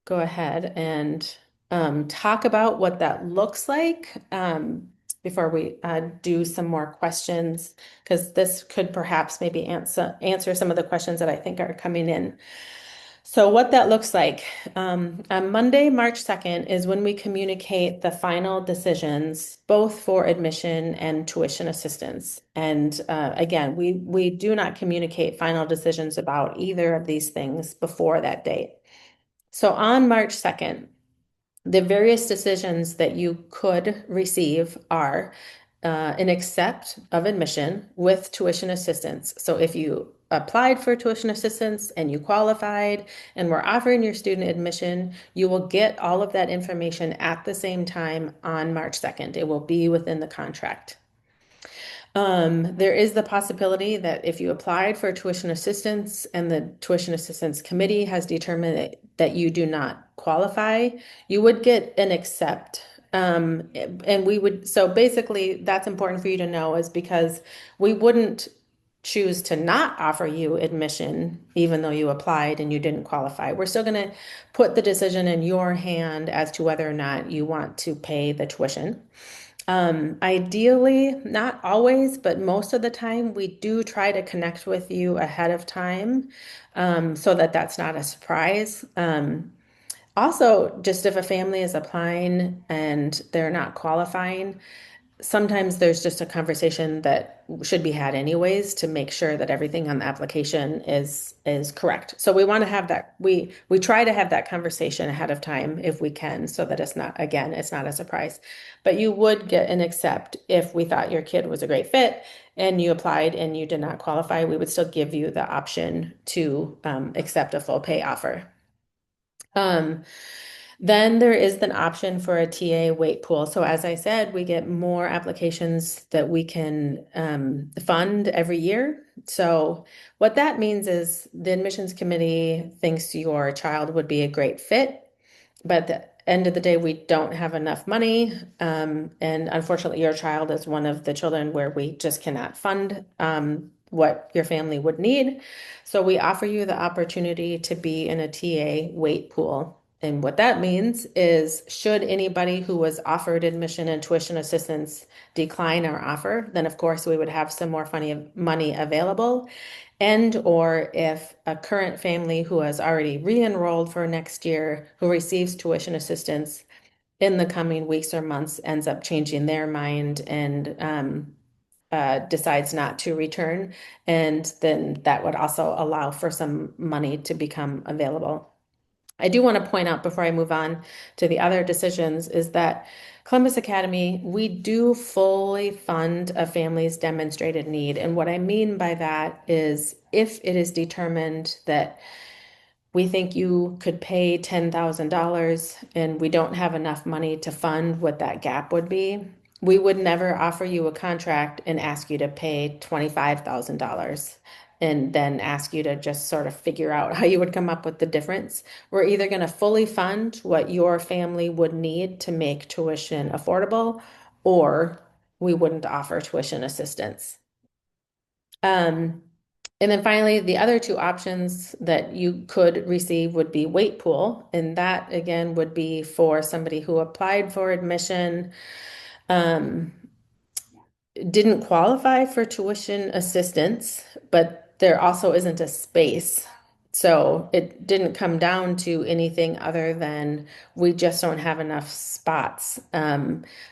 go ahead and talk about what that looks like before we do some more questions, because this could perhaps maybe answer some of the questions that I think are coming in. So what that looks like, on Monday, March 2nd, is when we communicate the final decisions, both for admission and tuition assistance. And again, we do not communicate final decisions about either of these things before that date. So on March 2nd, the various decisions that you could receive are an accept of admission with tuition assistance. So if you applied for tuition assistance and you qualified and we're offering your student admission, you will get all of that information at the same time on March 2nd. It will be within the contract. There is the possibility that if you applied for tuition assistance and the tuition assistance committee has determined that you do not qualify, you would get an accept. And we would, so basically, that's important for you to know is because we wouldn't choose to not offer you admission, even though you applied and you didn't qualify. We're still going to put the decision in your hand as to whether or not you want to pay the tuition. Ideally, not always, but most of the time, we do try to connect with you ahead of time, so that that's not a surprise. Also, just if a family is applying and they're not qualifying, sometimes there's just a conversation that should be had anyways to make sure that everything on the application is correct. So we want to have that we try to have that conversation ahead of time if we can, so that it's not, again, it's not a surprise. But you would get an accept if we thought your kid was a great fit and you applied and you did not qualify. We would still give you the option to accept a full pay offer. Um, then there is an option for a TA wait pool. So as I said, we get more applications that we can fund every year. So what that means is the admissions committee thinks your child would be a great fit, but at the end of the day, we don't have enough money. And unfortunately, your child is one of the children where we just cannot fund what your family would need. So we offer you the opportunity to be in a TA wait pool. And what that means is, should anybody who was offered admission and tuition assistance decline our offer, then of course we would have some more money available. And or if a current family who has already re-enrolled for next year, who receives tuition assistance in the coming weeks or months, ends up changing their mind and decides not to return, and then that would also allow for some money to become available. I do want to point out before I move on to the other decisions is that Columbus Academy, we do fully fund a family's demonstrated need. And what I mean by that is if it is determined that we think you could pay $10,000 and we don't have enough money to fund what that gap would be, we would never offer you a contract and ask you to pay $25,000 and then ask you to just sort of figure out how you would come up with the difference. We're either going to fully fund what your family would need to make tuition affordable, or we wouldn't offer tuition assistance. And then finally, the other two options that you could receive would be wait pool. And that again would be for somebody who applied for admission, um, didn't qualify for tuition assistance, but there also isn't a space. So it didn't come down to anything other than we just don't have enough spots.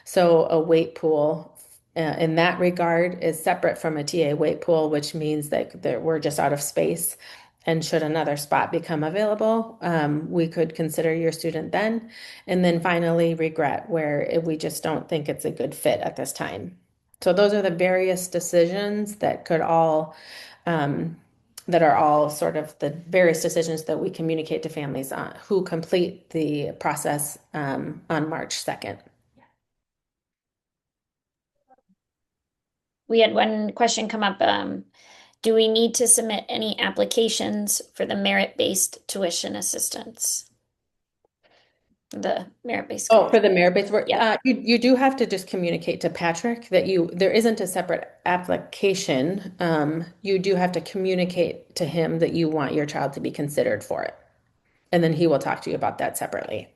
So a wait pool in that regard is separate from a TA wait pool, which means that we're just out of space. And should another spot become available, we could consider your student then. And then finally, regret, where we just don't think it's a good fit at this time. So those are the various decisions that could all, that are all sort of the various decisions that we communicate to families on who complete the process on March 2nd. We had one question come up. Do we need to submit any applications for the merit-based tuition assistance? The merit-based. Oh, for the merit-based work, Yeah. you do have to just communicate to Patrick that there isn't a separate application. You do have to communicate to him that you want your child to be considered for it. And then he will talk to you about that separately.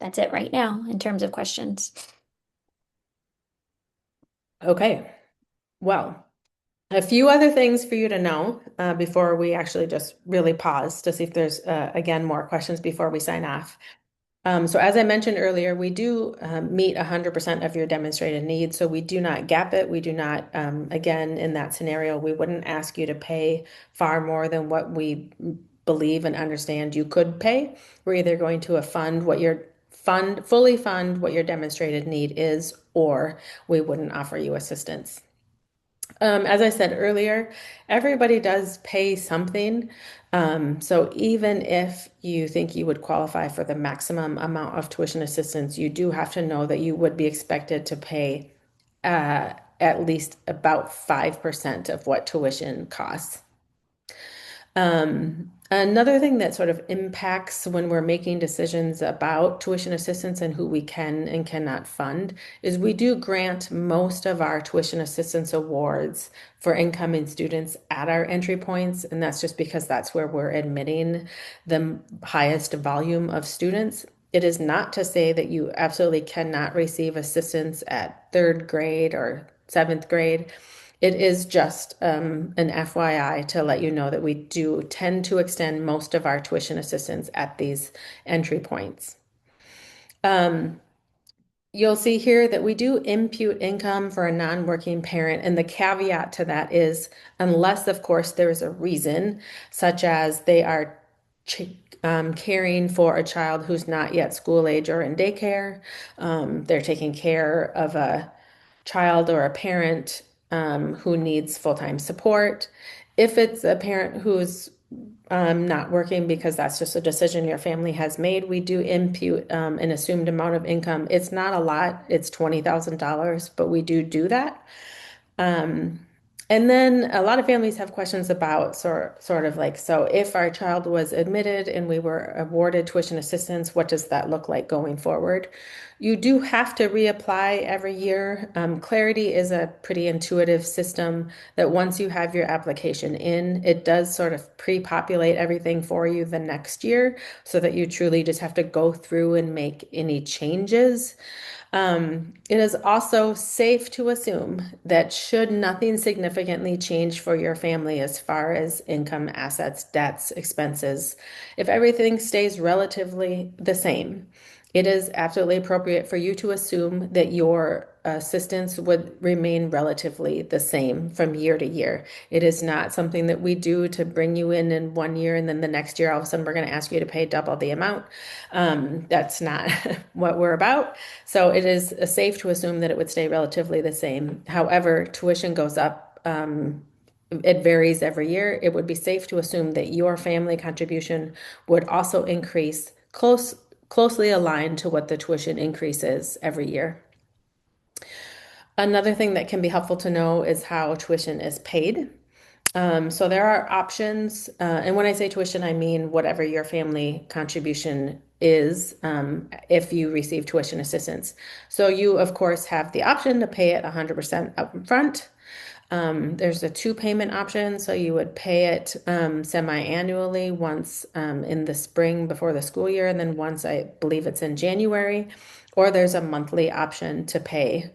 That's it right now in terms of questions. Okay. Well, a few other things for you to know before we actually just really pause to see if there's, again, more questions before we sign off. So as I mentioned earlier, we do meet 100% of your demonstrated needs. So we do not gap it. We do not, again, in that scenario, we wouldn't ask you to pay far more than what we believe and understand you could pay. We're either going to fully fund what your demonstrated need is, or we wouldn't offer you assistance. As I said earlier, everybody does pay something. So even if you think you would qualify for the maximum amount of tuition assistance, you do have to know that you would be expected to pay at least about 5% of what tuition costs. Another thing that sort of impacts when we're making decisions about tuition assistance and who we can and cannot fund is we do grant most of our tuition assistance awards for incoming students at our entry points. And that's just because that's where we're admitting the highest volume of students. It is not to say that you absolutely cannot receive assistance at third grade or seventh grade. It is just an FYI to let you know that we do tend to extend most of our tuition assistance at these entry points. You'll see here that we do impute income for a non-working parent, and the caveat to that is unless, of course, there is a reason, such as they are caring for a child who's not yet school age or in daycare. They're taking care of a child or a parent who needs full-time support. If it's a parent who's not working because that's just a decision your family has made, we do impute an assumed amount of income. It's not a lot, it's $20,000, but we do that. And then a lot of families have questions about sort of like, so if our child was admitted and we were awarded tuition assistance, what does that look like going forward? You do have to reapply every year. Clarity is a pretty intuitive system that once you have your application in, it does sort of pre-populate everything for you the next year so that you truly just have to go through and make any changes. It is also safe to assume that should nothing significantly change for your family as far as income, assets, debts, expenses, if everything stays relatively the same, it is absolutely appropriate for you to assume that your assistance would remain relatively the same from year to year. It is not something that we do to bring you in 1 year and then the next year all of a sudden we're going to ask you to pay double the amount. That's not what we're about. So it is safe to assume that it would stay relatively the same. However, tuition goes up. It varies every year. It would be safe to assume that your family contribution would also increase closely aligned to what the tuition increase is every year. Another thing that can be helpful to know is how tuition is paid. So there are options, and when I say tuition, I mean whatever your family contribution is if you receive tuition assistance. So you, of course, have the option to pay it 100% up front. There's a two payment option, so you would pay it semi-annually once in the spring before the school year, and then once I believe it's in January, or there's a monthly option to pay.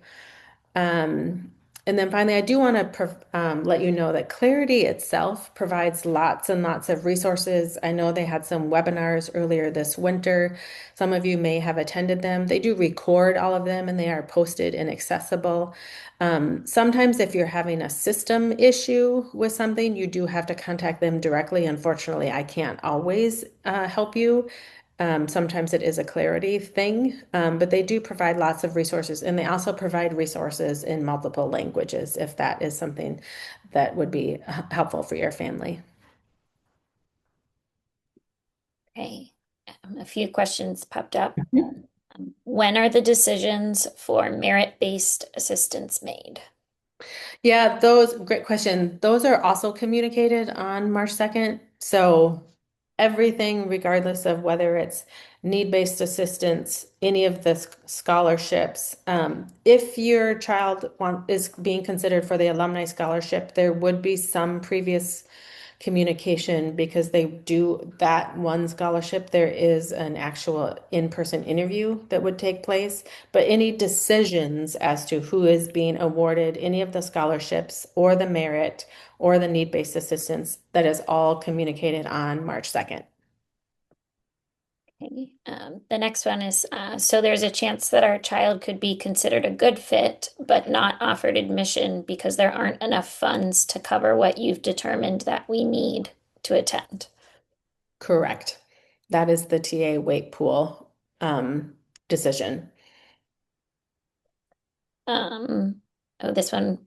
And then finally, I do want to let you know that Clarity itself provides lots and lots of resources. I know they had some webinars earlier this winter. Some of you may have attended them. They do record all of them and they are posted and accessible. Sometimes if you're having a system issue with something, you do have to contact them directly. Unfortunately, I can't always help you. Sometimes it is a Clarity thing, but they do provide lots of resources and they also provide resources in multiple languages if that is something that would be helpful for your family. Okay, a few questions popped up. When are the decisions for merit-based assistance made? Yeah, those great question. Those are also communicated on March 2nd. So everything, regardless of whether it's need-based assistance, any of the scholarships, if your child is being considered for the alumni scholarship, there would be some previous communication because they do that one scholarship. There is an actual in-person interview that would take place, but any decisions as to who is being awarded any of the scholarships or the merit or the need-based assistance, that is all communicated on March 2nd. Okay. The next one is, so there's a chance that our child could be considered a good fit, but not offered admission because there aren't enough funds to cover what you've determined that we need to attend. Correct. That is the TA weight pool decision. Um, Oh,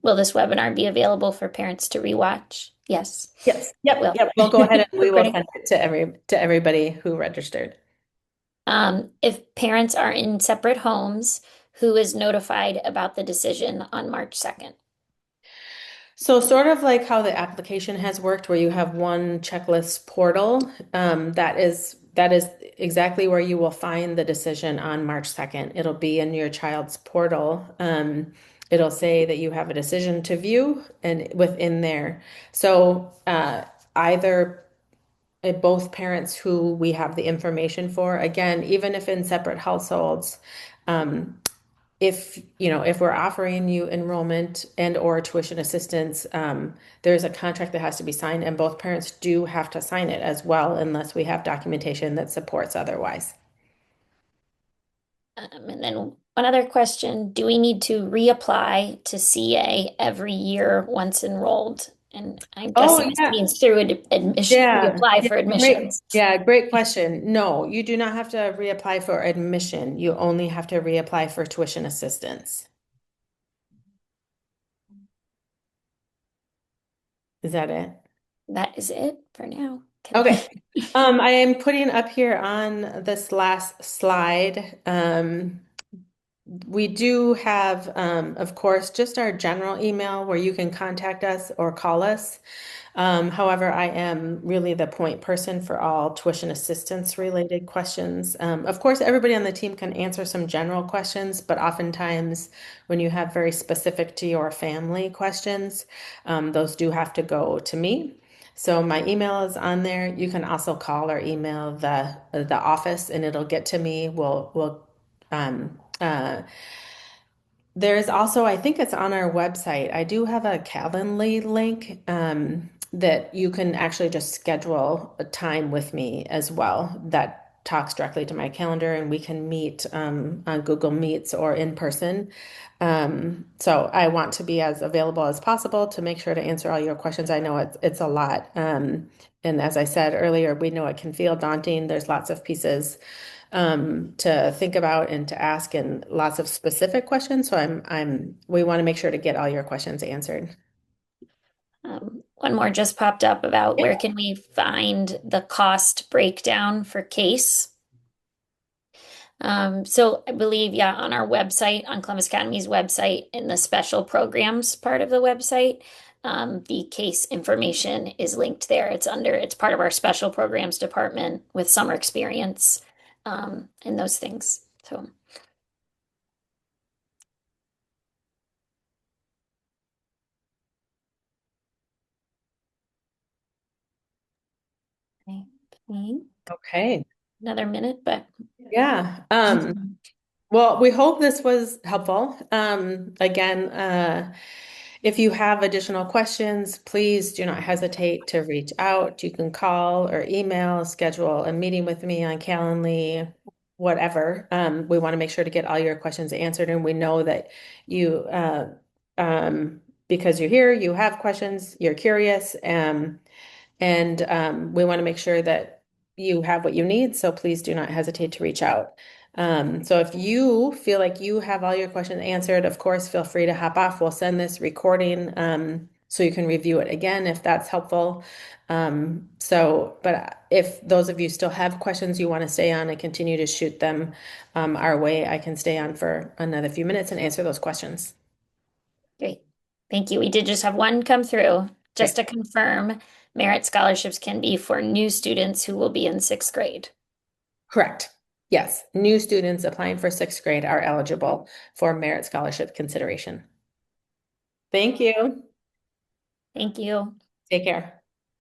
will this webinar be available for parents to rewatch? Yes, Yes. it Yep. will. Yep. We'll go ahead and we will Recording. send it to everybody who registered. If parents are in separate homes, who is notified about the decision on March 2nd? So sort of like how the application has worked, where you have one checklist portal, that is exactly where you will find the decision on March 2nd. It'll be in your child's portal. It'll say that you have a decision to view and within there. So either both parents who we have the information for, again, even if in separate households, um, if we're offering you enrollment and or tuition assistance, there's a contract that has to be signed, and both parents do have to sign it as well, unless we have documentation that supports otherwise. And then one other question, do we need to reapply to CA every year once enrolled? And I'm Oh, guessing this yeah. means through admission, Yeah. reapply Yeah, for great. admissions. Yeah, great question. No, you do not have to reapply for admission. You only have to reapply for tuition assistance. Is that it? That is it for now. Okay. I am putting up here on this last slide. We do have, of course, just our general email where you can contact us or call us. However, I am really the point person for all tuition assistance related questions. Of course, everybody on the team can answer some general questions, but oftentimes when you have very specific to your family questions, those do have to go to me. So my email is on there. You can also call or email the office, and it'll get to me. Um, uh, there's also, I think it's on our website. I do have a Calendly link that you can actually just schedule a time with me as well that talks directly to my calendar, and we can meet on Google Meets or in person. So I want to be as available as possible to make sure to answer all your questions. I know it's a lot. And as I said earlier, we know it can feel daunting. There's lots of pieces to think about and to ask, and lots of specific questions. So we want to make sure to get all your questions answered. One more just popped up about Yeah. where can we find the cost breakdown for CASE? So I believe, yeah, on our website, on Columbus Academy's website, in the special programs part of the website, the CASE information is linked there. It's part of our special programs department with summer experience, and those things. So I think Okay. another minute, but Yeah. Well, we hope this was helpful. Again, if you have additional questions, please do not hesitate to reach out. You can call or email, schedule a meeting with me on Calendly, whatever. We want to make sure to get all your questions answered, and we know that you, because you're here, you have questions, you're curious, and we want to make sure that you have what you need. So please do not hesitate to reach out. So if you feel like you have all your questions answered, of course, feel free to hop off. We'll send this recording so you can review it again if that's helpful. But if those of you still have questions you want to stay on and continue to shoot them our way, I can stay on for another few minutes and answer those questions. great. Thank you. We did just have one come through. Okay. Just to confirm, merit scholarships can be for new students who will be in sixth grade. Correct. Yes, new students applying for sixth grade are eligible for merit scholarship consideration. Thank you. Thank you. Take care.